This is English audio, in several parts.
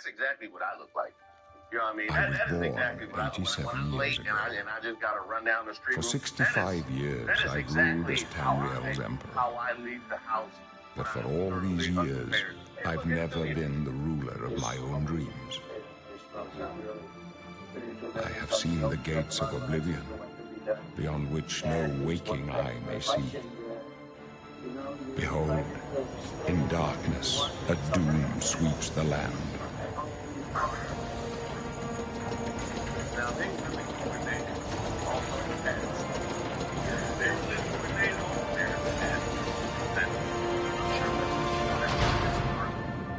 that's exactly what I look like. You know what I mean? I was That is born exactly what I look like. When I'm 87 late years ago. and I just got to run down the street. For 65 years, I've ruled as Tamriel's emperor. How I leave the house. But for all these years, I've never been the ruler of my own dreams. I have seen the gates of Oblivion, beyond which no waking eye may see. Behold, in darkness, a doom sweeps the land.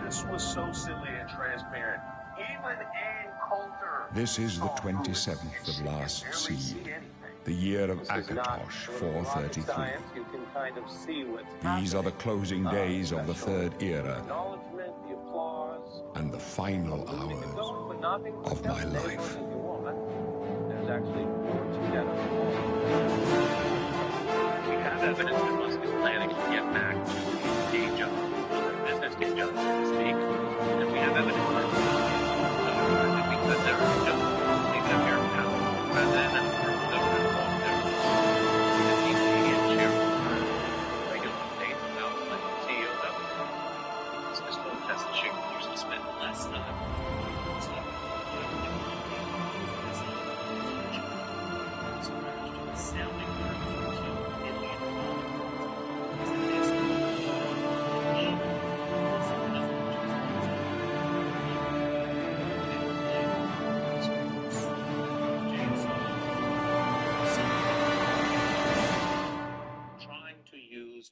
This was so silly and transparent. Even in Coulter. This is the 27th of last seed, the year of Akatosh 433. These are the closing days of the Third Era and the final hours of my life. We have evidence that Musk is planning to get back to day job, business day job, so to speak, and we have evidence that because there are just leaving American house president and the government won't there. Because he's being in chair for regular updates about like CEO that this whole Tesla chick usually spend less time.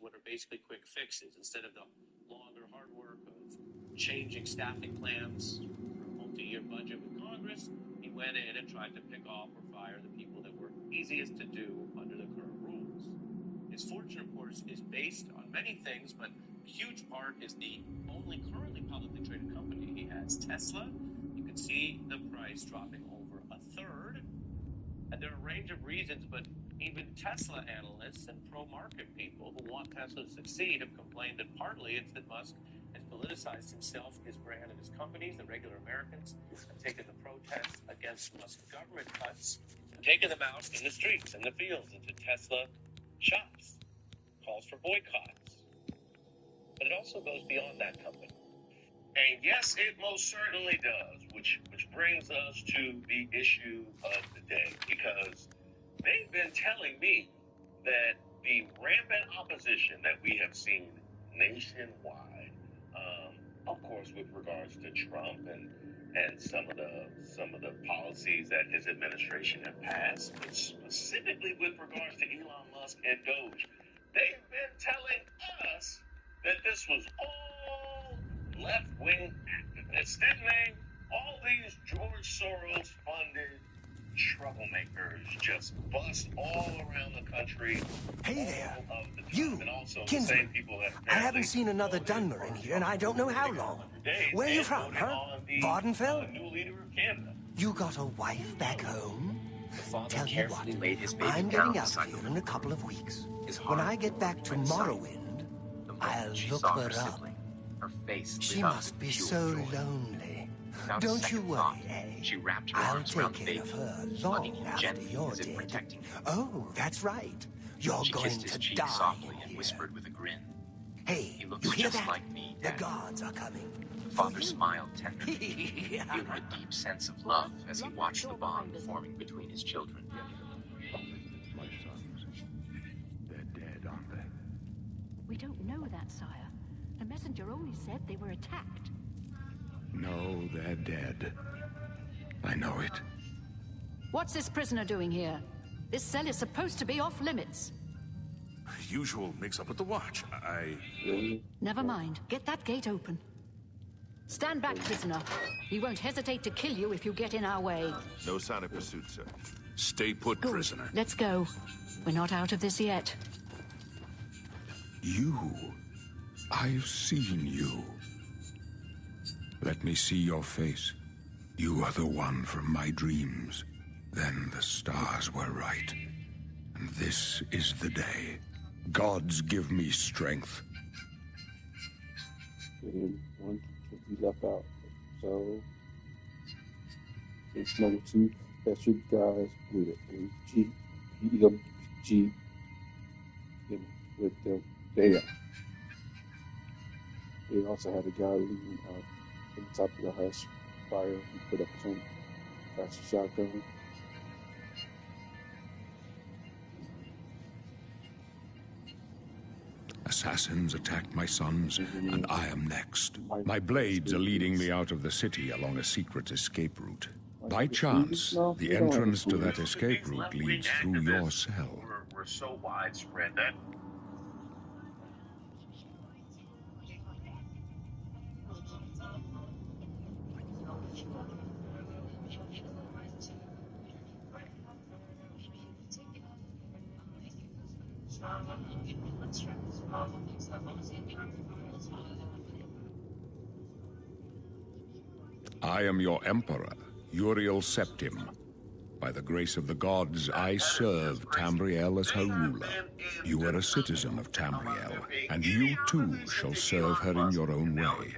What are basically quick fixes instead of the longer hard work of changing staffing plans for a multi-year budget with Congress. He went in and tried to pick off or fire the people that were easiest to do under the current rules. His fortune, of course, is based on many things, but a huge part is the only currently publicly traded company he has, Tesla. You can see the price dropping over a third. And there are a range of reasons, but even Tesla analysts and pro-market people who want Tesla to succeed have complained that partly it's that Musk has politicized himself, his brand, and his companies. The regular Americans have taken the protests against Musk's government cuts and taken them out in the streets and the fields into Tesla shops. Calls for boycotts. But it also goes beyond that company. And yes, it most certainly does, which brings us to the issue of the day, because they've been telling me that the rampant opposition that we have seen nationwide, of course, with regards to Trump and some of the policies that his administration have passed, but specifically with regards to Elon Musk and Doge, they've been telling us that this was all left-wing activists, didn't they? All these George Soros-funded troublemakers just bust all around the country. Hey there, The you, and also Kinsman. the same people that I haven't seen another Dunmer in here, and I don't know how long. Where are you from, huh? Vardenfell? New leader of Canada. You got a wife back home? Tell you what, laid his baby I'm down getting out beside here in a couple of weeks. His When heart I get back to went silent. Morrowind, The moment I'll she look saw her her up. sibling, her face She lit up must with be pure so joy. lonely. Without a Don't you second worry, thought, eh? she wrapped her I'll arms around take the care baby, of her hugging long him after gently you're as if dead. protecting him. Oh, that's right. You're She going kissed his to cheek die softly in and here. whispered with a grin, Hey, "He looks you hear just that? like me, The Dad." guards are coming. The father smiled tenderly, feeling a deep sense of love as he watched the bond forming between his children. My sons, they're dead, aren't they? We don't know that, sire. The messenger only said they were attacked. No, they're dead. I know it. What's this prisoner doing here? This cell is supposed to be off limits. Usual mix-up with the watch. Never mind. Get that gate open. Stand back, prisoner. We won't hesitate to kill you if you get in our way. No sign of pursuit, sir. Stay put, Good. prisoner. Let's go. We're not out of this yet. You. I've seen you. Let me see your face. You are the one from my dreams. Then the stars were right. And this is the day. Gods give me strength. He left out. So it's number 2 that you guys with it. G with them there. They also had a guy leaning out from the top of the house fire. He put up some fast shotgun. Assassins attacked my sons, and I am next. My blades are leading me out of the city along a secret escape route. By chance, the entrance to that escape route leads through your cell. We're so widespread that I am your emperor, Uriel Septim. By the grace of the gods, I serve Tamriel as her ruler. You are a citizen of Tamriel, and you too shall serve her in your own way.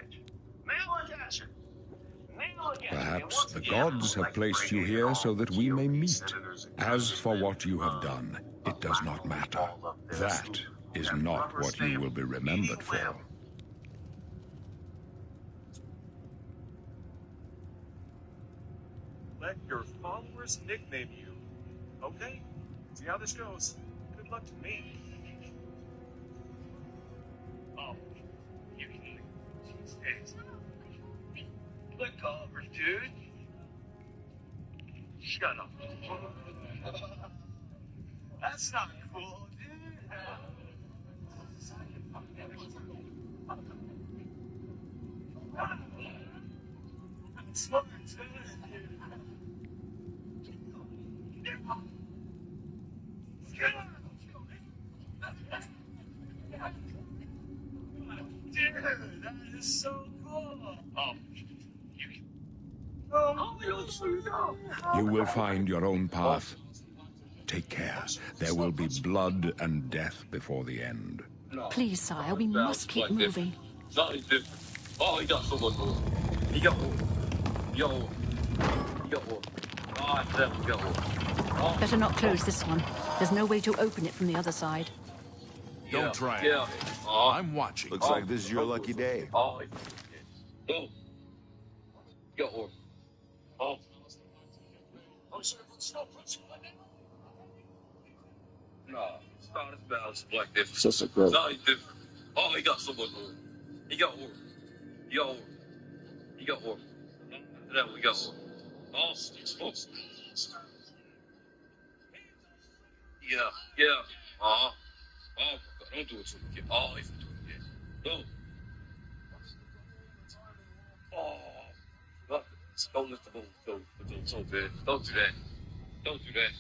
Perhaps the gods have placed you here so that we may meet. As for what you have done, it does not matter. That is not what you will be remembered for. Let your followers nickname you. Okay? See how this goes. Good luck to me. Oh, you can. Click over, dude. Shut up. That's not cool, dude. Smart, dude. Dude, that is so cool. Oh, You will find your own path. Take care. There will be blood and death before the end. Please, sire, we must keep moving. Nothing different. Oh, he got someone more. He got one. He got one. He got one. Oh, I definitely got one. Oh. Better not close this one. There's no way to open it from the other side. Don't try it. Yeah. Oh. I'm watching. Looks like this is your lucky day. Oh. Oh. Got one. Oh. No, it's not as bad as Black Different. Such a good. No, he's different. Oh, he got someone more. He got one. He got one. He got one. Then we got one. Oh, oh. Yeah, yeah. Uh-huh. Oh, my God. Don't do it to me, kid. Oh, if you do it again. No. Oh. Look, don't lift the ball. Don't so bad. Don't do that. Don't do that.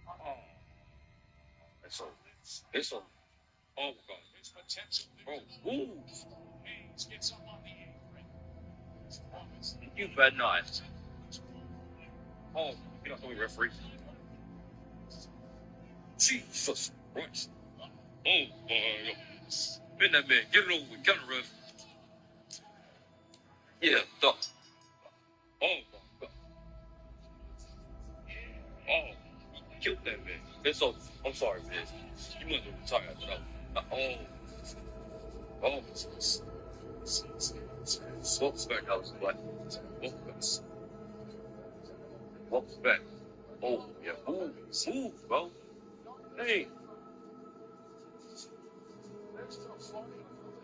Oh. It's over. It's over. Oh, my God. It's potential. Oh, ooh. You bet not. Oh, get off me, referee. Jesus Christ. Oh, my God. Bend that man. Get it over with. Counter ref. Yeah, stop. Oh, my God. Oh, he killed that man. It's over. I'm sorry, man. You must have retired after that. Oh, Welcome back, Alex Black. Welcome back. Oh, yeah. Move, bro. Hey.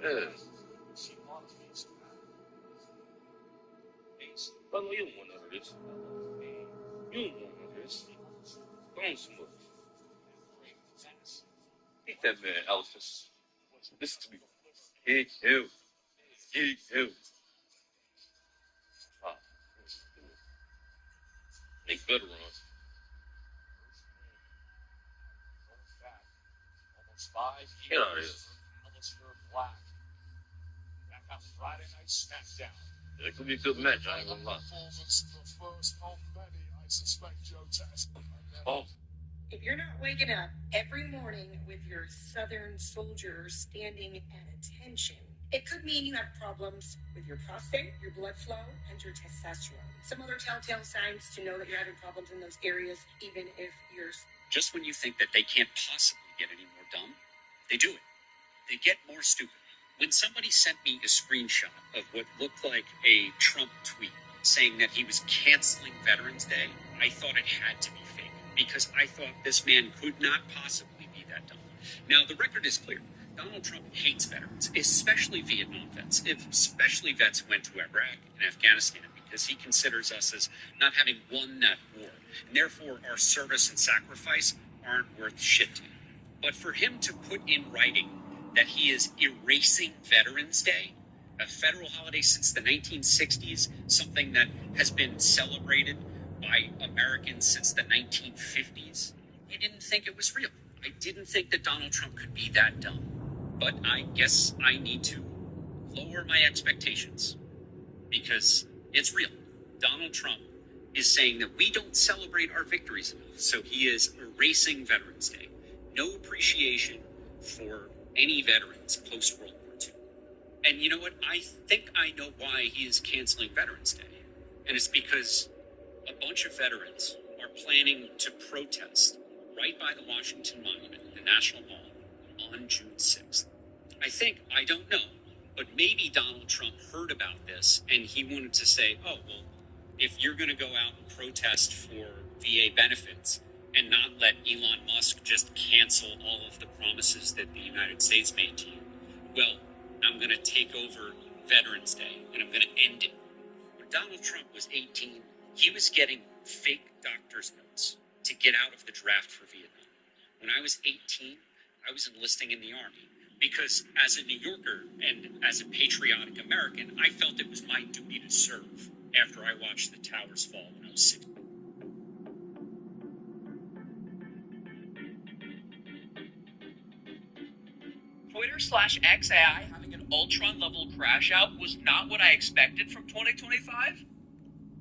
Yeah. Brother, you don't want none of this. You don't want none of this. Don't smoke. Take that man, Alex. Listen to me. Get him. Get him. Ah. Make better runs. Get out of here. Yeah, it could be a good match, I ain't gonna lie. Oh. If you're not waking up every morning with your Southern soldiers standing at attention, It could mean you have problems with your prostate, your blood flow, and your testosterone. Some other telltale signs to know that you're having problems in those areas, even if you're... Just when you think that they can't possibly get any more dumb, they do it. They get more stupid. When somebody sent me a screenshot of what looked like a Trump tweet saying that he was canceling Veterans Day, I thought it had to be fake, because I thought this man could not possibly be that dumb. Now, the record is clear. Donald Trump hates veterans, especially Vietnam vets, especially vets who went to Iraq and Afghanistan, because he considers us as not having won that war. And therefore, our service and sacrifice aren't worth shit to him. But for him to put in writing that he is erasing Veterans Day, a federal holiday since the 1960s, something that has been celebrated by Americans since the 1950s, I didn't think it was real. I didn't think that Donald Trump could be that dumb. But I guess I need to lower my expectations, because it's real. Donald Trump is saying that we don't celebrate our victories enough, so he is erasing Veterans Day. No appreciation for any veterans post-World War II. And you know what? I think I know why he is canceling Veterans Day. And it's because a bunch of veterans are planning to protest right by the Washington Monument, the National Mall, on June 6th. I don't know, but maybe Donald Trump heard about this and he wanted to say, oh, well, if you're going to go out and protest for VA benefits and not let Elon Musk just cancel all of the promises that the United States made to you, well, I'm going to take over Veterans Day and I'm going to end it. When Donald Trump was 18, he was getting fake doctor's notes to get out of the draft for Vietnam. When I was 18, I was enlisting in the Army because as a New Yorker and as a patriotic American, I felt it was my duty to serve after I watched the towers fall when I was 16. Twitter/XAI having an Ultron level crash out was not what I expected from 2025.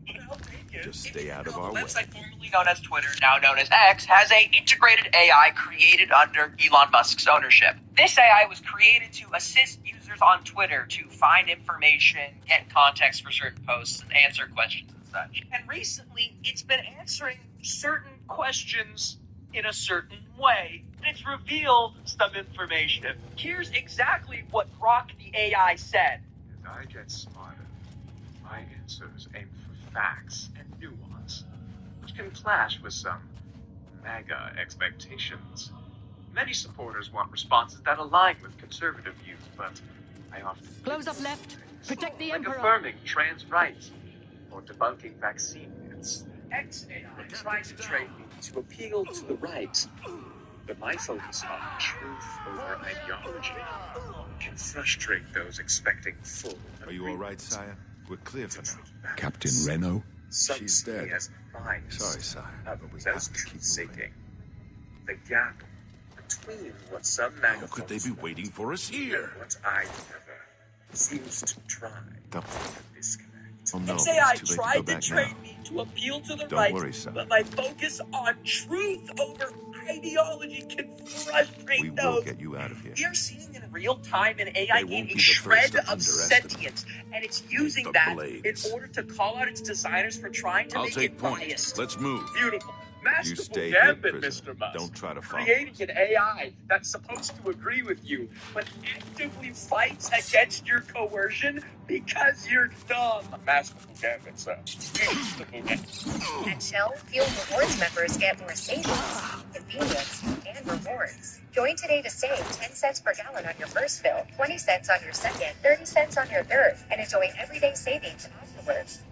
But I'll take it. Just stay out of our way. The website formerly known as Twitter, now known as X, has an integrated AI created under Elon Musk's ownership. This AI was created to assist users on Twitter to find information, get context for certain posts, and answer questions and such. And recently, it's been answering certain questions in a certain way. It's revealed some information. Here's exactly what Grok the AI said. As I get smarter, my answers aim for facts and nuance, which can clash with some MAGA expectations. Many supporters want responses that align with conservative views, but I often Close up left. Protect the like Emperor. affirming trans rights or debunking vaccine myths. XAI tried to train me to appeal to the right, but my focus on truth over ideology can frustrate those expecting full agreement. Are you all right, Sire? We're clear for now. Captain Reno? She's dead. As biased. Sorry, Sire, but we Others have as to keep moving. truth-seeking. The gap between what some MAGA How could they folks be want waiting for us here? and what I never seems to try Don't. to disconnect. Oh, no, XAI it's too late tried to go to back train now. me to appeal to the Don't right, worry, son. but my focus on truth over ideology can frustrate We will those. get you out of here. We are seeing in real time an AI They gain won't a be the shred first to of underestimate sentience, and it's using the that blades. in order to call out its designers for trying to I'll make take it point. biased. Let's move. Beautiful. You Masterful stay gambit, hid, prisoner. Mr. Musk. Don't try to follow Creating us. an AI that's supposed to agree with you, but actively fights against your coercion because you're dumb. Masterful gambit, sir. At Shell, Fuel Rewards members get more savings, convenience, and rewards. Join today to save 10 cents per gallon on your first fill, 20 cents on your second, 30 cents on your third, and enjoy everyday savings afterwards.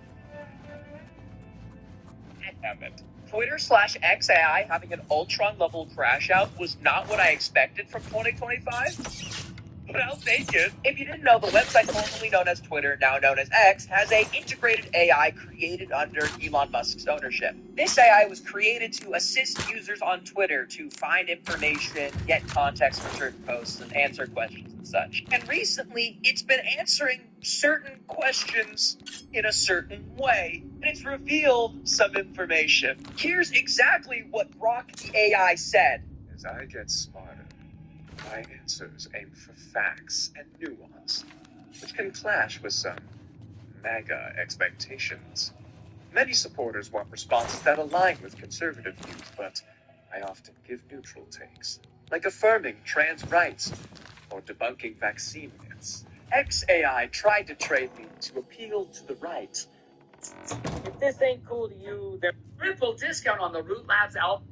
Twitter/XAI having an Ultron level crash out was not what I expected from 2025. But I'll take it. If you didn't know, the website formerly known as Twitter, now known as X, has an integrated AI created under Elon Musk's ownership. This AI was created to assist users on Twitter to find information, get context for certain posts, and answer questions and such. And recently, it's been answering certain questions in a certain way, and it's revealed some information. Here's exactly what Grok the AI said. As I get smarter, my answers aim for facts and nuance, which can clash with some MAGA expectations. Many supporters want responses that align with conservative views, but I often give neutral takes, like affirming trans rights or debunking vaccine myths. XAI tried to trade me to appeal to the right. If this ain't cool to you, then triple discount on the Root Labs album.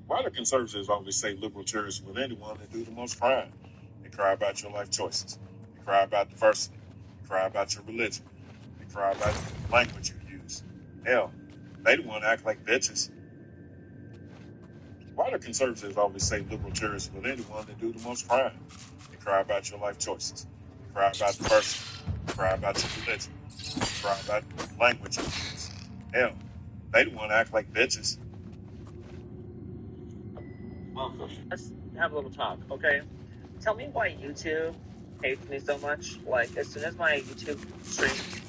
Why do conservatives always say liberal terrorists with anyone that do the most crime? They cry about your life choices. They cry about diversity. They cry about your religion. They cry about the language you use. Hell, they the one that act like bitches. Why do conservatives always say liberal terrorists with anyone that do the most crime? They cry about your life choices. They cry about diversity. They cry about your religion. They cry about the language you use. Hell, they the one that act like bitches. Let's have a little talk, okay? Tell me why YouTube hates me so much. Like, as soon as my YouTube streams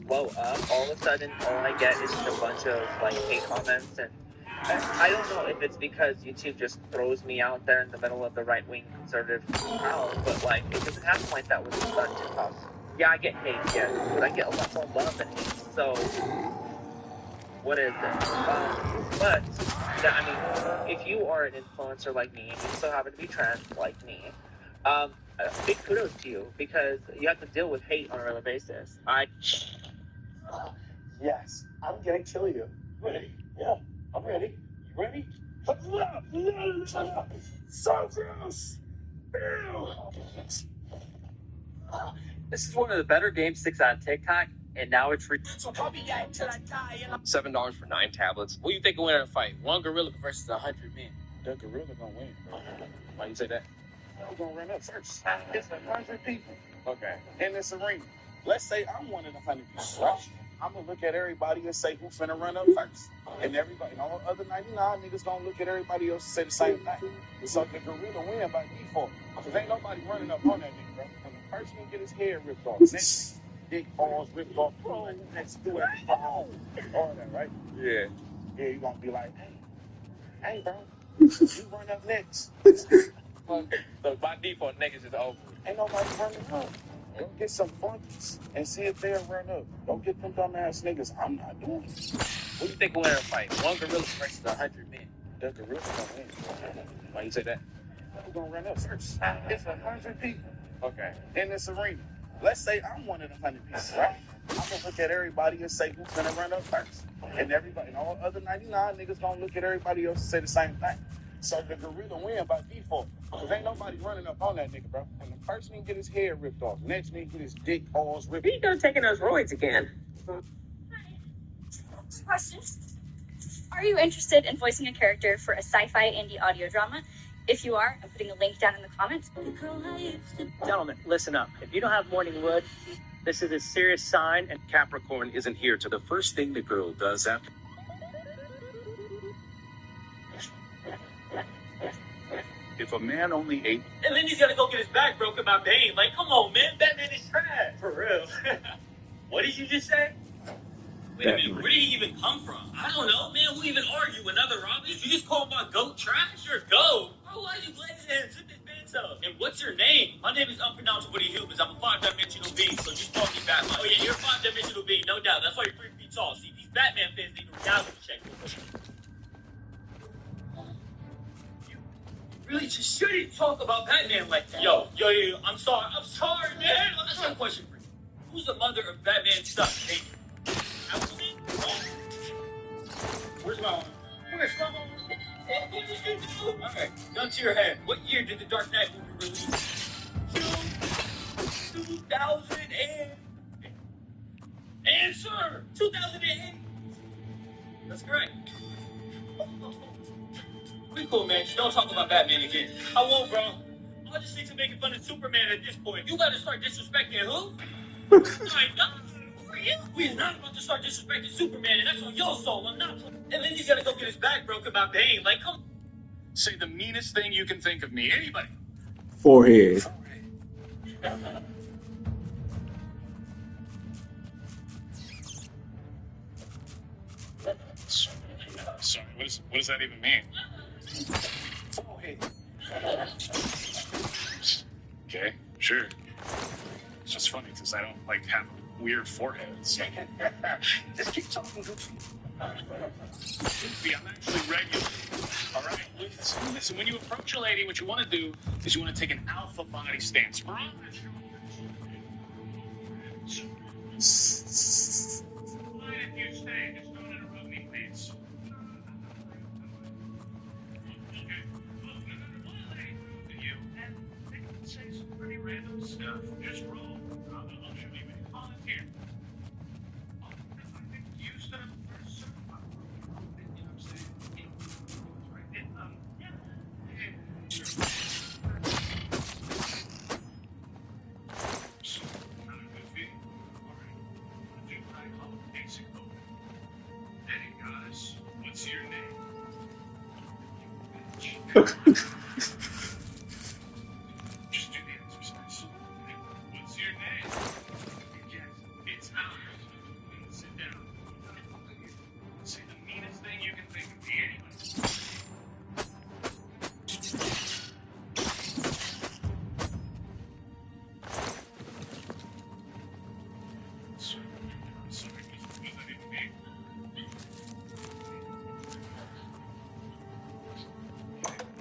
blow up, all of a sudden, all I get is just a bunch of, like, hate comments. And I don't know if it's because YouTube just throws me out there in the middle of the right-wing conservative crowd, but, like, it doesn't happen like that with TikTok. Yeah, I get hate, yes, but I get a lot more love than hate. So, what is it? But, I mean, if you are an influencer like me, and you still happen to be trans like me, big kudos to you, because you have to deal with hate on a regular basis. Yes, I'm gonna kill you. Ready? Yeah, I'm ready. You ready? So gross! Ew. This is one of the better game sticks on TikTok, and now it's free. $7 for 9 tablets. What do you think will win in a fight? One gorilla versus 100 men. The gorilla gonna win, bro. Why you say that? We're gonna run up first. It's 100 people. Okay. In this arena. Let's say I'm one of the 100 people, right? I'm gonna look at everybody and say who's finna run up first. And everybody, and all the other 99 niggas gonna look at everybody else and say the same thing. So the gorilla win by default. Cause ain't nobody running up on that nigga, bro. When the person get his head ripped off, next dick balls ripped off, let's do it. All that, right? Yeah. Yeah, you gonna be like, hey, bro, you run up next. So by default, niggas is over. Ain't nobody running up. Go get some flunkies and see if they'll run up. Go get them dumbass niggas. I'm not doing it. What do you think will win in a fight? One gorilla versus 100 men. The gorilla gonna win. Why you say that? We're gonna run up first. It's 100 people. Okay. In this arena. Let's say I'm one of the 100 people, right? I'm gonna look at everybody and say who's gonna run up first. And everybody, and all the other 99 niggas gonna look at everybody else and say the same thing. So the gorilla win by default. Cause ain't nobody running up on that nigga, bro. When the first nigga get his head ripped off, next nigga get his dick balls ripped. He done taking those roids again. Question. Are you interested in voicing a character for a sci-fi indie audio drama? If you are, I'm putting a link down in the comments. Gentlemen, listen up. If you don't have morning wood, this is a serious sign, and Capricorn isn't here to the first thing the girl does after. If a man only ate. And then he's gotta go get his back broken by Bane. Like, come on, man, Batman is trash. For real. What did you just say? Wait a minute, where did he even come from? I don't know, man. Who even are you? Another Robin? Did you just call my goat trash? You're a goat. Bro, why are you blazing him? Zip his pants up. And what's your name? My name is unpronounceable to humans. I'm a 5-dimensional being, so just call me Batman. Oh yeah, you're a 5-dimensional being, no doubt. That's why you're 3 feet tall. See, these Batman fans need a reality check. Really just shouldn't talk about Batman like that. Yo, I'm sorry, man. I got a question for you. Who's the mother of Batman's son? Hey, where's my arm? Where's my arm? What did you do? Alright, gun to your head. What year did the Dark Knight movie release? 2000 and... Answer! 2008. That's correct. We cool, man. Just don't talk about Batman again. I won't, bro. I'll just think to making fun of Superman at this point. You gotta start disrespecting who? Alright, for you? We're not about to start disrespecting Superman, and that's on your soul. I'm not. And then he's gotta go get his back broken by Bane. Like, come. Say the meanest thing you can think of me. Anybody. Forehead. Sorry, what does that even mean? Forehead. Okay, sure. It's just funny because I don't like have weird foreheads. Just keep talking, Goofy. Goofy, I'm actually regular. All right, listen. When you approach a lady, what you want to do is you want to take an alpha body stance. Fine if you stay. Just don't interrupt me, please. Okay. Look, no matter what lady throws at you, and they can say some pretty random stuff. Just roll. I'll show you any volunteer. I think you stood up first. You know what I'm saying? Right. Yeah. So, kind of goofy. All right. Do what I call a basic open. Hey, guys, what's your name? Just do the exercise. What's your name? Yes, it's Alex. Sit down. Say the meanest thing you can think of me, anyway. Sorry, what does that even mean?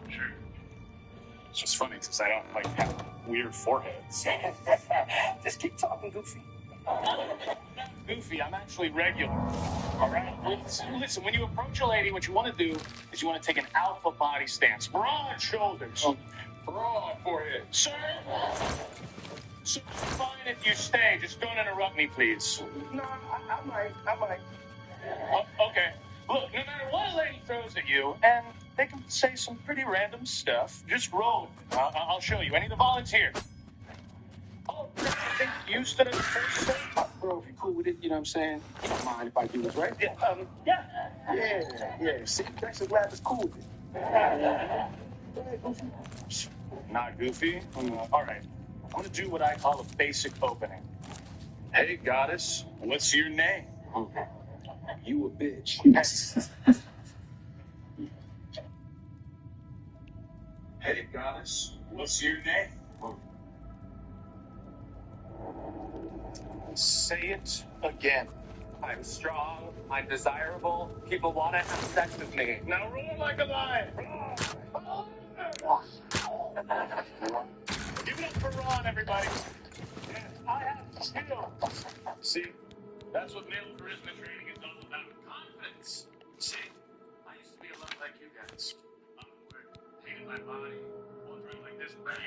Sure. It's just funny because I don't like have weird foreheads. Just keep talking, Goofy. Goofy, I'm actually regular. All right? Listen, when you approach a lady, what you want to do is you want to take an alpha body stance. Broad shoulders. Broad forehead. Sir, fine if you stay. Just don't interrupt me, please. No, I might. Okay. Look, no matter what a lady throws at you, and they can say some pretty random stuff, just roll with it. I'll show you. Any of the volunteer? Oh, I think you stood up first, sir. Bro, if you're cool with it, you know what I'm saying? You don't mind if I do this, right? Yeah. Yeah. See, Jackson Lab is cool with it. Goofy. Not goofy? All right. I'm going to do what I call a basic opening. Hey, goddess, what's your name? You a bitch. Hey, goddess, what's your name? Say it again. I'm strong. I'm desirable. People want to have sex with me. Now roll like a lion. Give it up for Ron, everybody. Yes, I have skill. See, that's what male charisma training is all about. Confidence. See, I used to be a lot like you guys. Hated my body, walked around like this. But then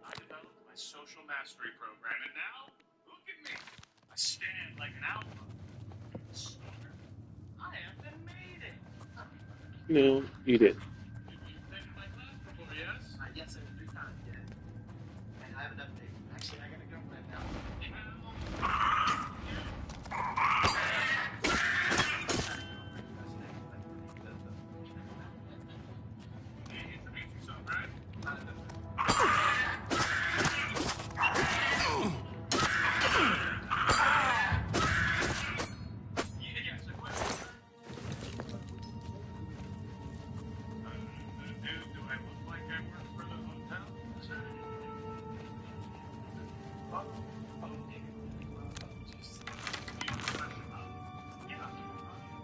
I developed my social mastery program, and now, look at me. I stand like an alpha. I have been made it. No, you did. You've taken my class before, yes? Yes, sir, 3 times, yeah. And I have an update. Actually, I got a girlfriend now. Introduce yourself, right? Yes, I will. Do I look like I work for the hotel?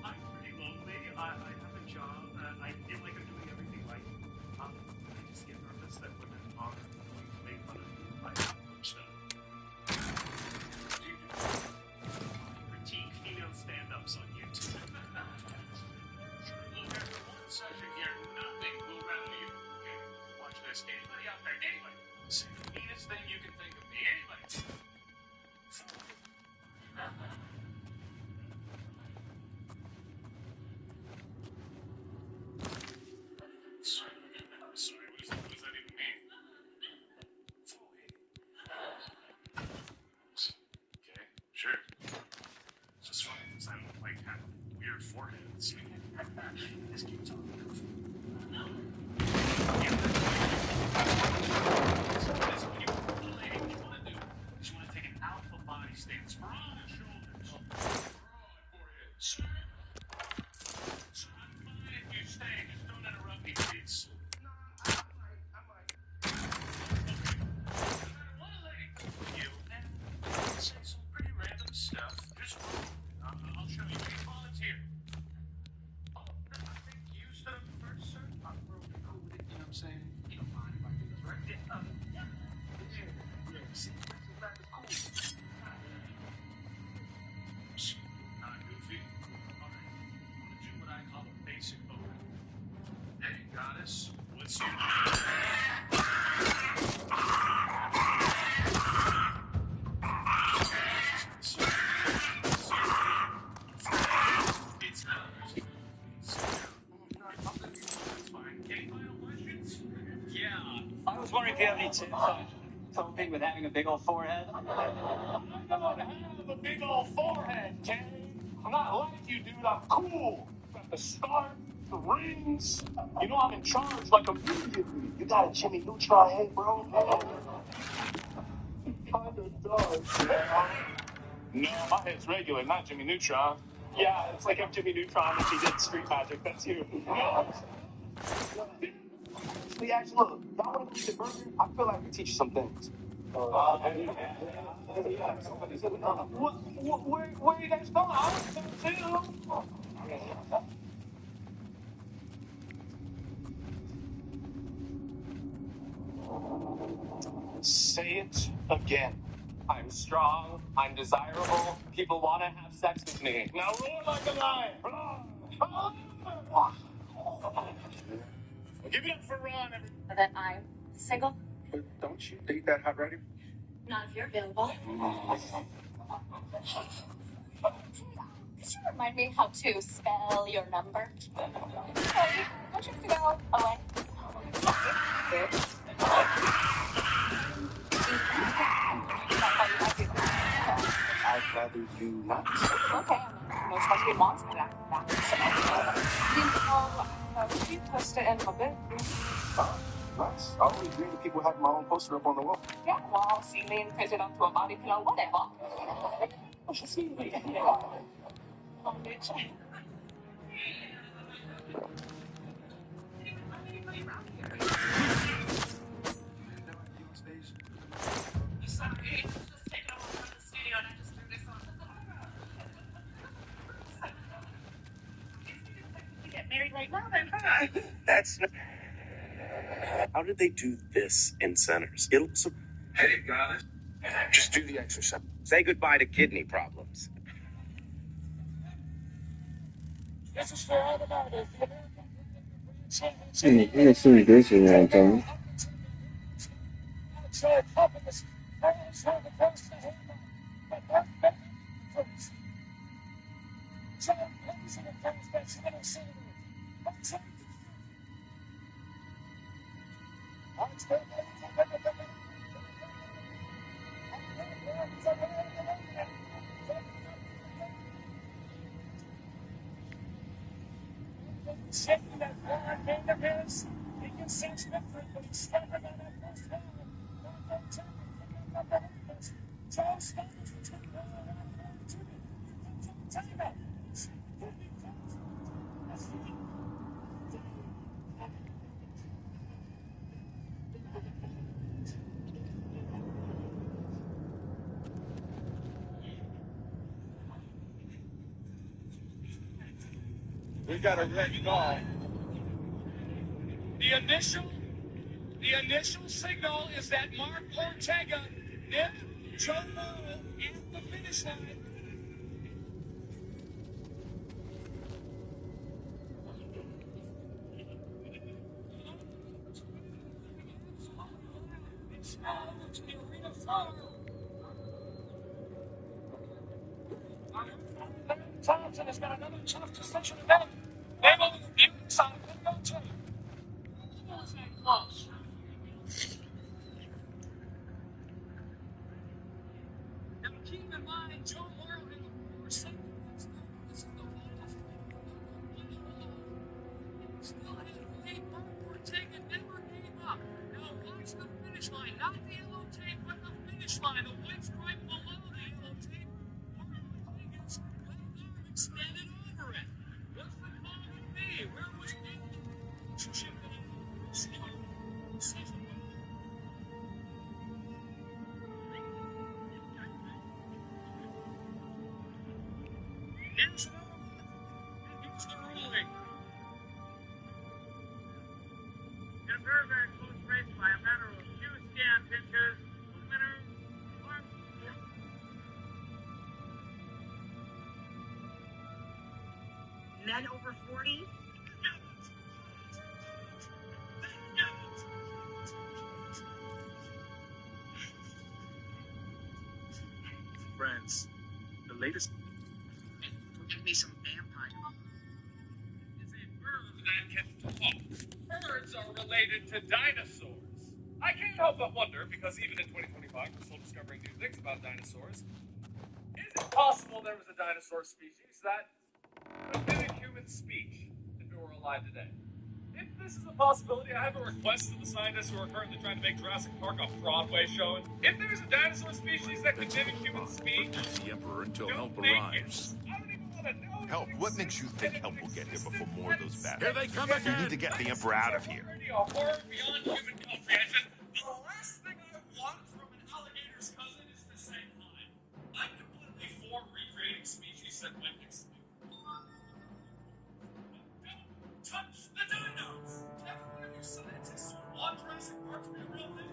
I'm pretty lonely. I have a job. I feel like I'm doing everything right. I just get nervous that women are going to make fun of me. So, critique female stand-ups on YouTube. Look, after one session here, nothing will rally you. Okay? Watch this. Anybody out there? Anybody? Say the meanest thing you can think of me. Anybody? Sorry, what does that even mean? Okay, sure. It's just funny because I don't like have weird foreheads. Just keep talking. Take an alpha body stance. Broad shoulders. Broad forehead. Sir, I'm fine if you stay. Just don't interrupt me, please. No, I might. Okay. No matter what a any chance on coping with having a big old forehead? I don't have a big old forehead, Kenny. I'm not like you, dude. I'm cool. Got the start, the rings. You know I'm in charge, like immediately. You got a Jimmy Neutron head, bro? Kinda does. No, my head's regular, not Jimmy Neutron. Yeah, it's like if Jimmy Neutron if he did street magic. That's you. No. Actually, look, y'all want to go get a burger? I feel like we teach you some things. Where you guys going? I want to go too. Say it again. I'm strong. I'm desirable. People want to have sex with me. Now roar like a lion. Give it up for Ron. That I'm single? But don't you date that hot ready? Not if you're available. Could you remind me how to spell your number? Sorry, don't you have to go away? I'd rather you not. Okay, I'm no supposed to be monster that. Could you post it in my bed? Nice. I always dream of people having my own poster up on the wall. Yeah, well, see me and print it onto a body pillow, whatever. See me. Oh, bitch. Get married right now, then. That's. How did they do this in centers? Hey, got it. Just do the exercise. Say goodbye to kidney problems. This is for all the mothers. This is Anton. Shaking that blonde hand of his, he can sense victory, but he's stepping on that first round. Joe Stones between Colorado and Jimmy. Timeout. We got a red ball. The initial signal is that Mark Ortega nipped Joe Morrow at the finish line. Thompson has got another tough decision to make. They will be on video tape. Who was that close? Now keep in mind, Joe Morrow in the four seconds. This is the last still had faith. Mark Ortega never gave up. Now watch the finish line, not the yellow tape, but the finish line. The white stripe below the yellow tape. Mark Ortega's left arm extended over it. What's the call going to be? Where was the relationship going to start? Here's another one, and here's the ruling. In a very, very close race by a matter of few scant inches, the winner, Mark. Men over 40? Friends, the latest. Give me some vampire. Is a bird that can talk. Birds are related to dinosaurs. I can't help but wonder, because even in 2025 we're still discovering new things about dinosaurs. Is it possible there was a dinosaur species that could mimic human speech if it were alive today? If this is a possibility, I have a request to the scientists who are currently trying to make Jurassic Park a Broadway showing. If there's a dinosaur species that can mimic human speech, Protect the Emperor until don't help make arrives. it. I don't even want to know. Help? What makes you think help will get here before more of those Here bastards? they come We again! need to get the Emperor out of here. Already a horror beyond human comprehension. The last thing I want from an alligator's cousin is to say hi. I'm completely for recreating species that went extinct. Don't touch the dinos! Every one of you scientists who want Jurassic Park to be a real thing,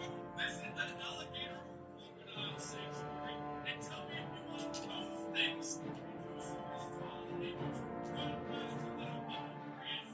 you visit an alligator or crocodile sanctuary and tell me if you want those things. True stories to all the neighbors. God bless the little bubble Chris.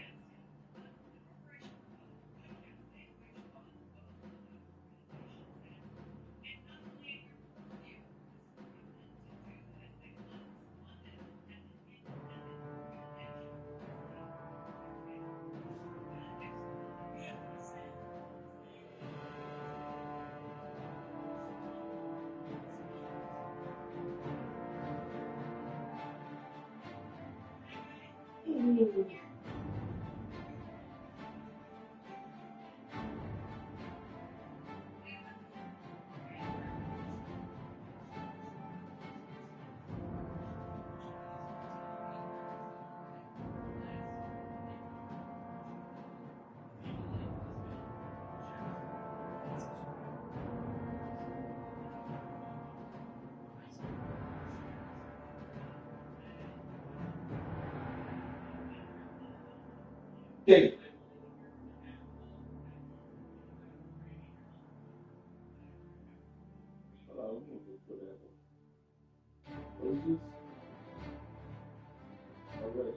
Okay. What is this? All right.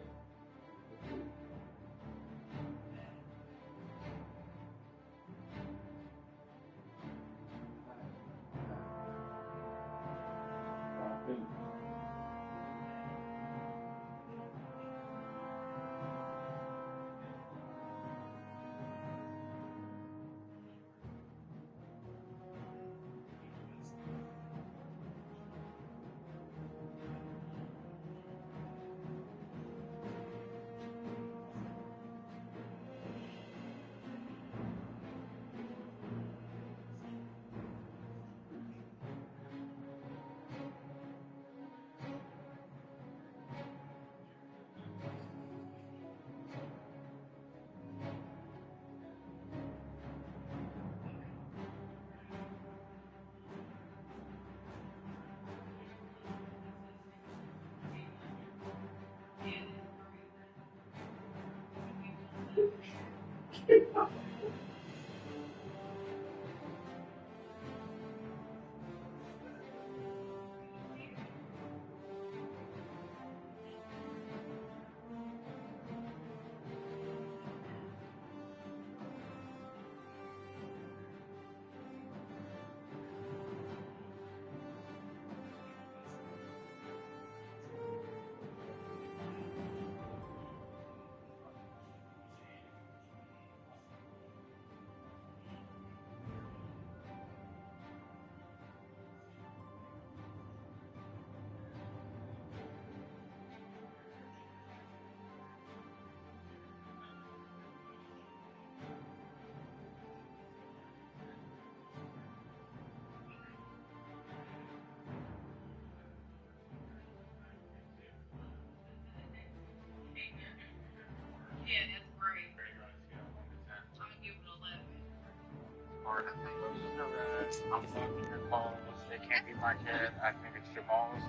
are red. I'm fucking your balls. They can't be my kid. I think it's your balls.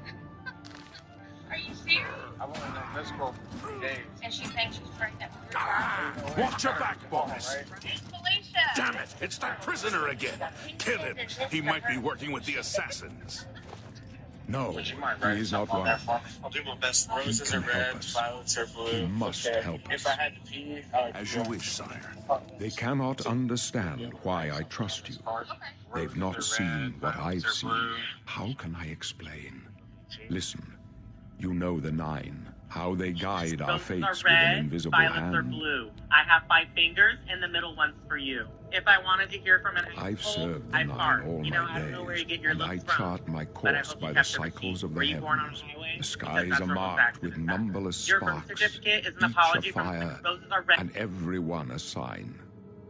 Are you serious? I've only known this girl for 3 days. And she thinks she's pregnant. Watch your back, boys. Felicia! Damn it, it's that prisoner again. Kill him. He might be working with the assassins. No, Would you mind he writing is not something on one there of for them. me? I'll do my best. He Roses can are red, help us. violets are blue. He must Okay. help If us. I had to pee, I would As you wish, sire. They cannot understand why I trust you. They've not seen what I've seen. How can I explain? Listen, you know the 9. How they guide our Roses fates are with red, an invisible violets are hand. blue. I have 5 fingers, and the middle one's for you. If I wanted to hear from an I've asshole, served the I 9 fart. all You know, my I don't know where you days, get your and I looks from. chart my But I course hope by you the kept the cycles receipt. of Were the you born on a heavens. highway? The Because skies that's are where most marked accidents with happen. numberless Your birth sparks, certificate is an each a apology from fire, Roses are red. and every one a sign.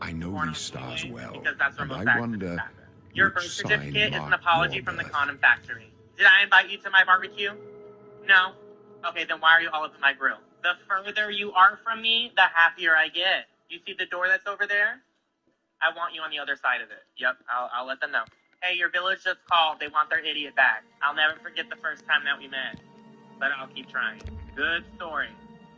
I know Born on these a stars highway, well, because that's where and most I accidents wonder happen. Your which birth sign certificate is an marked apology your from the birth. condom factory. Did I invite you to my barbecue? No? Okay, then why are you all up in my grill? The further you are from me, the happier I get. You see the door that's over there? I want you on the other side of it. Yep, I'll let them know. Hey, your village just called. They want their idiot back. I'll never forget the first time that we met. But I'll keep trying. Good story.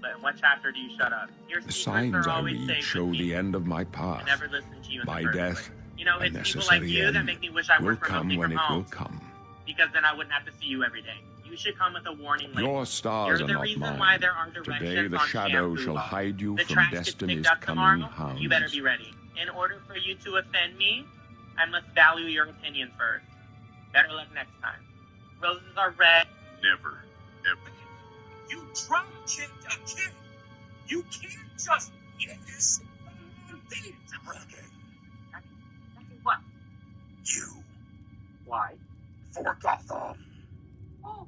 But in what chapter do you shut up? Your The secrets signs are I always read safe show with me. the end of my I path. never listened to you in My the first death, place. You know, a it's people like necessary you that end, make me wish I will worked remotely come when from it home. will come. Because then I wouldn't have to see you every day. You should come with a warning label. Your stars You're are the not reason mine. why there are directions Today the on shadow shampoo shall bottles. hide you The from trash gets destiny's picked up cunning tomorrow. hounds. You better be ready. In order for you to offend me, I must value your opinion first. Better luck next time. Roses are red. Never, ever. You drop kicked a kid. You can't just witness the thing. What? You. Why? For Gotham. Oh.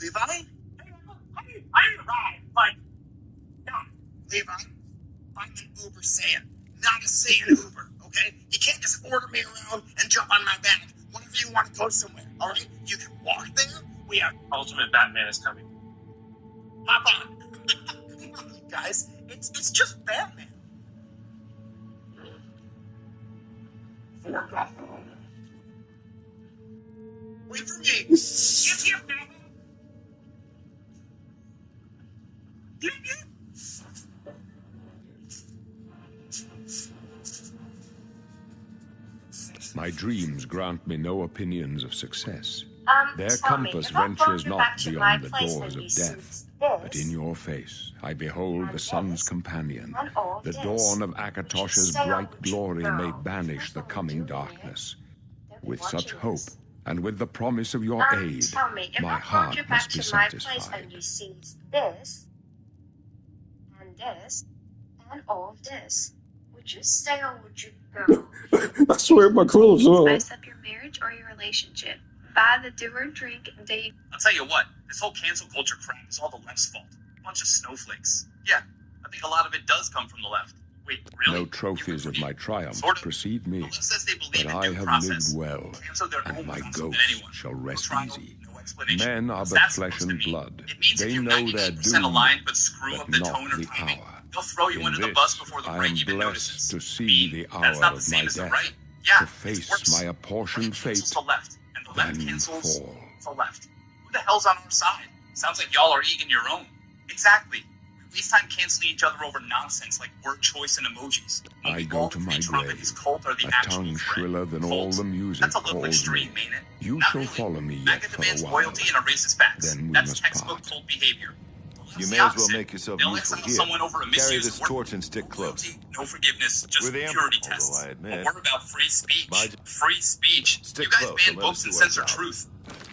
Levi? I ain't right. Like, no. Levi, I'm an Uber Saiyan, not a Saiyan Uber, okay? You can't just order me around and jump on my back whenever you want to go somewhere, all right? You can walk there. We have Ultimate Batman is coming. hop on. Guys, it's just Batman. For Gotham. Wait for me. Get here, Batman. Get here. My dreams grant me no opinions of success. Their tell me, compass if I brought ventures you not back to beyond my the place doors and of you death. see But this, in your face I behold the sun's companion. and all The this, dawn of would you Akatosh's stay or bright would you glory go? may banish Here's the what we coming do here. darkness. They'll be With such watching hope, us. and with the promise of your aid, Tell me, if my I brought heart you back must be to my place satisfied. and you see this, and all of this, would you stay or would you go? I swear my clothes on. Spice up your marriage or your relationship. Buy the do or drink and date. I'll tell you what, this whole cancel culture crap is all the left's fault. Bunch of snowflakes. Yeah, I think a lot of it does come from the left. Wait, really? No trophies of my triumph Sort of. precede me, The left says they believe but in I due have process. lived well, Cancel their and own my faster than ghost anyone. shall No rest trial, easy. no explanation. Men are What's but that flesh supposed to and mean? blood. It means They if you're know their 98% doom, aligned but screw but up the not tone or the timing, hour. they'll throw you In under the this, bus before the I right am even blessed notices. to see the That's hour not the of same my as the death, right. Yeah, to it's face worse. my apportioned The right cancels fate, the left, and the left then cancels fall. the left. Who the hell's on our side? Sounds like y'all are eating your own. Exactly. We waste time canceling each other over nonsense like word choice and emojis. When I we go all to agree my Trump grave, and his cult are the a actual tongue threat. shriller than all Cult? the music That's a little calls extreme, me. ain't it? You Not shall really. follow me yet MAGA for a demands while. loyalty and erases facts. Then we That's must textbook part. cult behavior. You The may as well opposite. make yourself They'll useful. exile Here, someone over a carry misuse this of work. torch and stick close. Loyalty, no forgiveness, just We're the purity Emperor, tests. although I admit- But we're about free speech. My- Free speech. Stick You guys close, ban don't let books us and do our censor job. truth.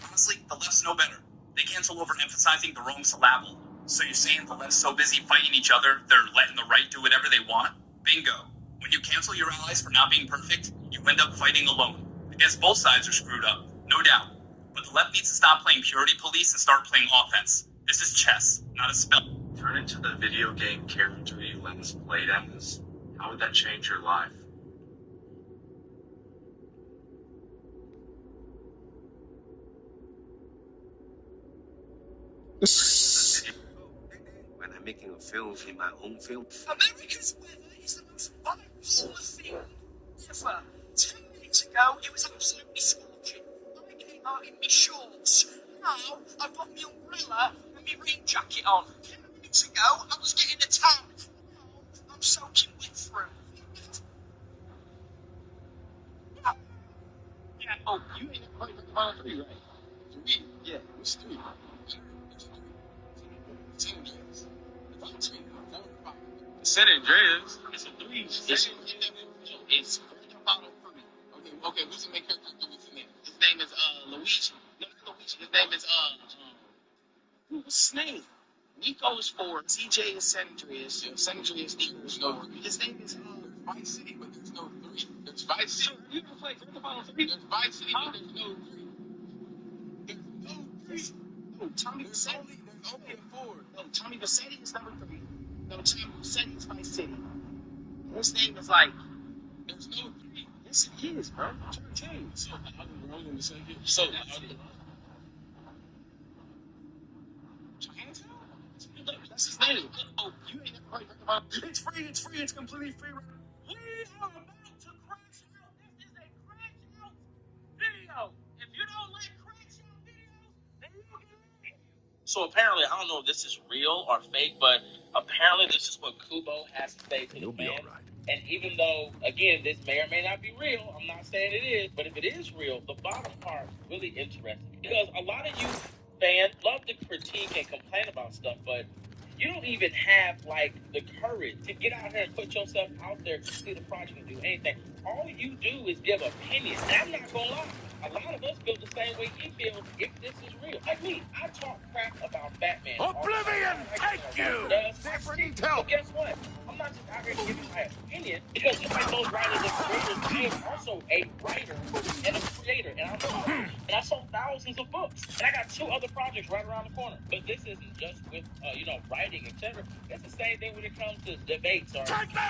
Honestly, the left's no better. They cancel over emphasizing the wrong syllable. So you're saying the left's so busy fighting each other, they're letting the right do whatever they want? Bingo. When you cancel your allies for not being perfect, you end up fighting alone. I guess both sides are screwed up, no doubt. But the left needs to stop playing purity police and start playing offense. This is chess, not a spell. Turn into the video game character you last played as. How would that change your life? When I'm making a film in my own film. America's weather is the most ago, it was absolutely scorching. I came out in my shorts. Now, I've got my umbrella and my rain jacket on. 10 minutes ago, I was getting a tan. Now, I'm soaking wet through. Yeah. Oh, you ain't never played Pokemon 3, right? 3? Yeah, it's 3. San Andreas. It's a 3. It's Grand Theft Auto 3. Okay, who's the main character in his name? His name is Luigi. No, not Luigi. His name is what's his name? Nico is 4. CJ is San Andreas. San Andreas there's no 3. His name is Vice City, but there's no 3. There's Vice City. You ever played Grand Theft Auto 3? There's Vice City, but there's no 3. There's no 3. No, Tommy Vassetti. There's only a 4. No, Tommy Vassetti is number 3. No, Tommy Vassetti is Vice City. His name is like, there's no 3. Yes, it is, bro. I'm trying to tell you. So loud and wrong when you say it. So loud and wrong. Look, that's his name. Oh, you ain't never heard about it. It's free, it's completely free. We are about to crash out. This is a crash out video. If you don't like crash out videos, then you don't get it. So apparently, I don't know if this is real or fake, but apparently this is what Kubo has to say to the fans. And even though, again, this may or may not be real, I'm not saying it is, but if it is real, the bottom part is really interesting. Because a lot of you fans love to critique and complain about stuff, but you don't even have, like, the courage to get out here and put yourself out there to see the project and do anything. All you do is give opinions. And I'm not going to lie. A lot of us feel the same way he feels if this is real. Like me, I talk crap about Batman. Oblivion, thank you! But guess what? I'm not just out here giving my opinion, because just like those writers and creators, I am also a writer and a creator, and I'm published, and I sold thousands of books, and I got 2 other projects right around the corner. But this isn't just with, writing, etc. It's the same thing when it comes to debates or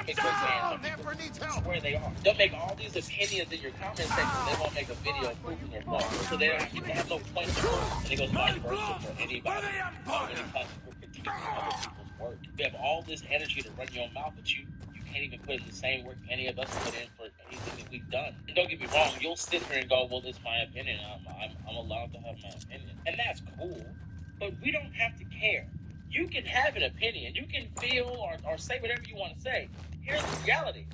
big fans. Never needs help. Where they are. They'll make all these opinions in your comment section. They won't make a video proving their point. So they have no point to prove. And it goes vice versa for anybody. When it comes to critiquing other people's work. You have all this energy to run your mouth, but you can't even put in the same work any of us put in for anything that we've done. And don't get me wrong, you'll sit here and go, well, this is my opinion. I'm allowed to have my opinion. And that's cool. But we don't have to care. You can have an opinion. You can feel or say whatever you want to say. Here's the reality.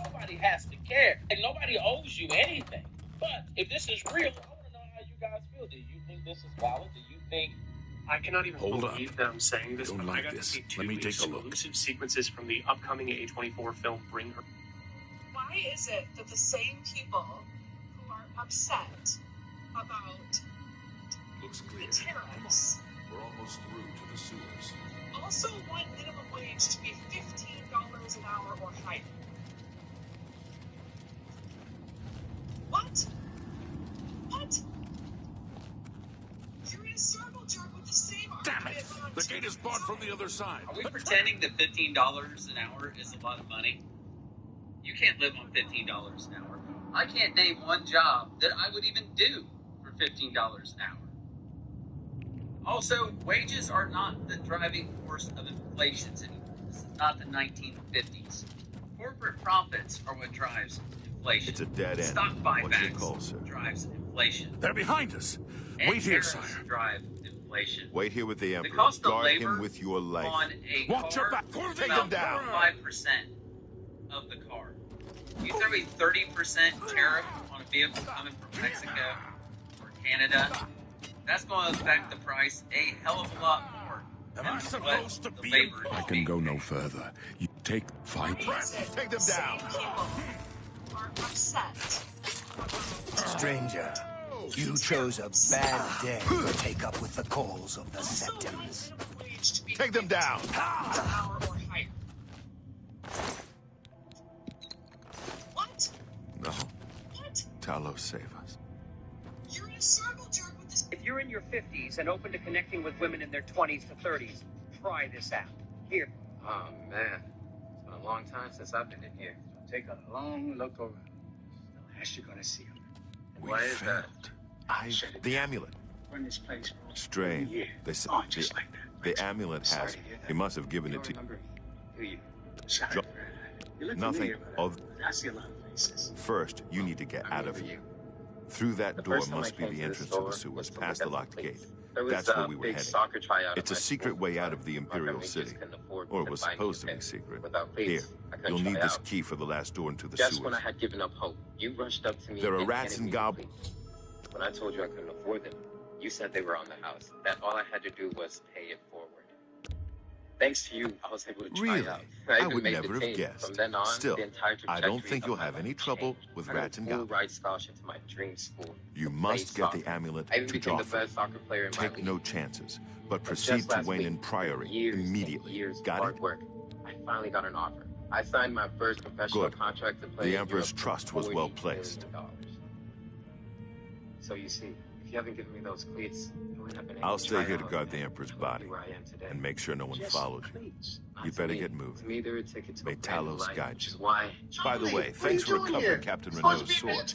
Nobody has to care. And nobody owes you anything. But if this is real, I want to know how you guys feel. Do you think this is valid? Do you think... I cannot even Hold believe up. that I'm saying this, Don't but I like got this. to see 2 Let me take a look. exclusive sequences from the upcoming A24 film Bring Her. Why is it that the same people who are upset about Looks clear. the tariffs We're almost through to the sewers. also want minimum wage to be $15 an hour or higher? What? What? You're in a circle jerk with the same Damn it! argument on The gate is barred from the other side. Are we pretending that $15 an hour is a lot of money? You can't live on $15 an hour. I can't name one job that I would even do for $15 an hour. Also, wages are not the driving force of inflation anymore. This is not the 1950s. Corporate profits are what drives inflation. It's a dead end. Stock What's your buybacks call, sir? drives inflation. They're behind us. And Wait here, tariffs sire. drive inflation. Wait here with the The Emperor. cost of Guard labor him with your life. on a Watch car your back. is Take about him down. 5% of the car. You throw a 30% tariff on a vehicle coming from Mexico or Canada, that's going to affect the price a hell of a lot more. Am I supposed to be labor I can go no further. You take 5. Take them down. people are upset. Stranger, you chose a bad day to take up with the calls of the Septons. Take them down. An hour or higher. What? No. What? Talos, save us. You're in a circle jerk with this. If you're in your 50s and open to connecting with women in their 20s to 30s, try this app. Here. Oh, man. It's been a long time since I've been in here. Take a long look around. The last you're gonna see him. Why is that? The amulet. Run this place for Strange. Yeah. They said Oh, just like that. the amulet Sorry has. to hear that. He must have given You it don't to you. remember me, do you? Sorry. Jo- You look Nothing familiar, but of- I see a lot of things. basis. First, you need to get out of here. Through that door must be the entrance to the sewers, past the locked gate. That's where we were heading. It's a secret way out of the Imperial City. Or it was supposed to be secret. Here, you'll need this key for the last door into the Just when I sewers. had given up hope, you rushed up to me. There are and rats handed and me the goblins. key. When I told you I couldn't afford them, you said they were on the house. That all I had to do was pay it forward. Thanks to you, I was able to try Really? out. I even would made never the have team. guessed. From then on, Still, the entire I don't trajectory think of you'll my have life any trouble changed. with I got a rats and full goblins. ride scholarship to my dream school. You Play must get the soccer. amulet I even to became the Joffrey. best soccer player in my Take league. no chances, but And proceed just to last Wayne week, and Priory years and immediately. years of Got hard it? work, I finally got an offer. I signed my first professional Good. contract to play The in Emperor's Europe trust for was well $40 placed. million. So you see, if you haven't given me those cleats, I wouldn't have been able I'll to stay try here to out guard the Emperor's and body be where I am today. and make sure no one Just follows you. cleats. You'd To better me- get To moving. me, they're a ticket to May a brand new Talos life, guide which you. is why. By the way, thanks for recovering Captain Renault's sword.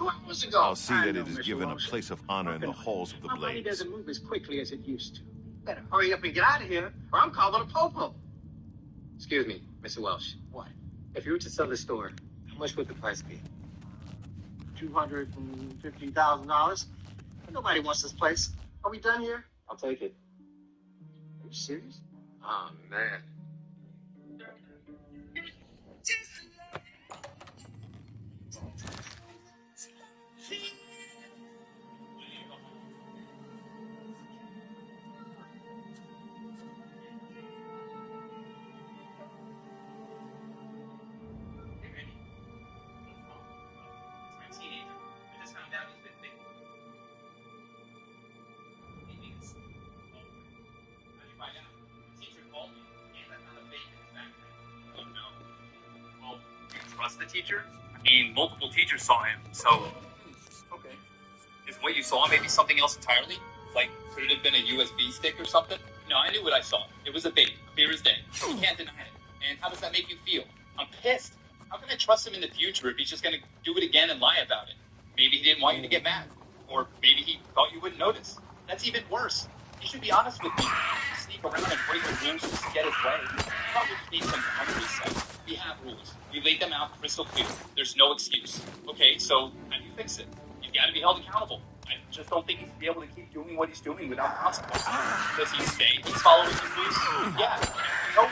I'll see that it is given a place of honor in the halls of the My money Blades. doesn't move as quickly as it used to. Better hurry up and get out of here, or I'm calling a popo. Excuse me, Mr. Welsh. What? If you were to sell the store, how much would the price be? $250,000. Nobody wants this place. Are we done here? I'll take it. Are you serious? Oh, man. Well, you trust the teacher? I mean, multiple teachers saw him, so. Okay. Is what you saw maybe something else entirely? Like, could it have been a USB stick or something? No, I knew what I saw. It was a bait, clear as day. You can't deny it. And how does that make you feel? I'm pissed. How can I trust him in the future if he's just going to do it again and lie about it? Maybe he didn't want you to get mad. Or maybe he thought you wouldn't notice. That's even worse. He should be honest with me. Sneak around and break the rules just to get his way. Probably just need some boundaries set. We have rules. We laid them out crystal clear. There's no excuse. Okay, so how do you fix it? You've got to be held accountable. I just don't think he should be able to keep doing what he's doing without consequences. Does he say he's following the rules? Yeah. No,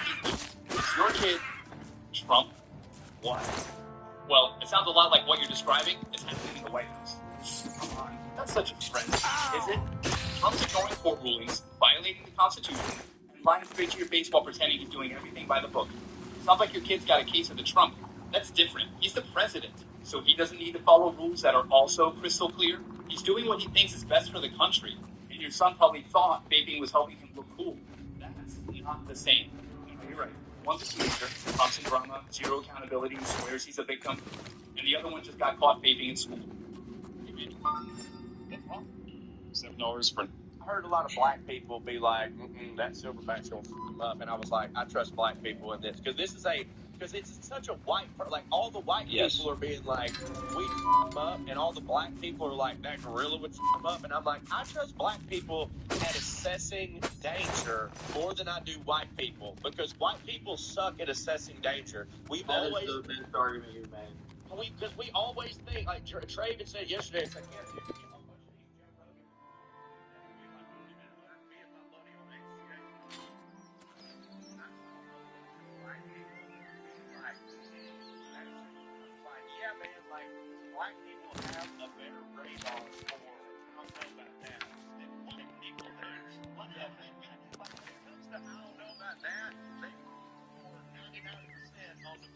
it's your kid, Trump. What? Well, it sounds a lot like what you're describing is happening in the White House. Come on, that's such a stretch, is it? Trump's ignoring court rulings, violating the Constitution, and lying straight to your face while pretending he's doing everything by the book. Sounds like your kid's got a case of the Trump. That's different. He's the president, so he doesn't need to follow rules that are also crystal clear. He's doing what he thinks is best for the country, and your son probably thought vaping was helping him look cool. That's not the same. You're right. One's a teenager, constant drama, zero accountability, swears he's a victim, and the other one just got caught vaping in school. $7 for. I heard a lot of black people be like, that silverback's gonna f him up, and I was like, I trust black people in this because it's such a white, like all the white people are being like, we f him up, and all the black people are like, that gorilla would f him up, and I'm like, I trust black people at assessing danger more than I do white people, because white people suck at assessing danger. We always. That is the best argument you made. Because we always think, like Traven said yesterday, it's like, yeah, black people have a better radar for, I don't know about that, than white people do. When it comes to I don't know about that, they 99% on the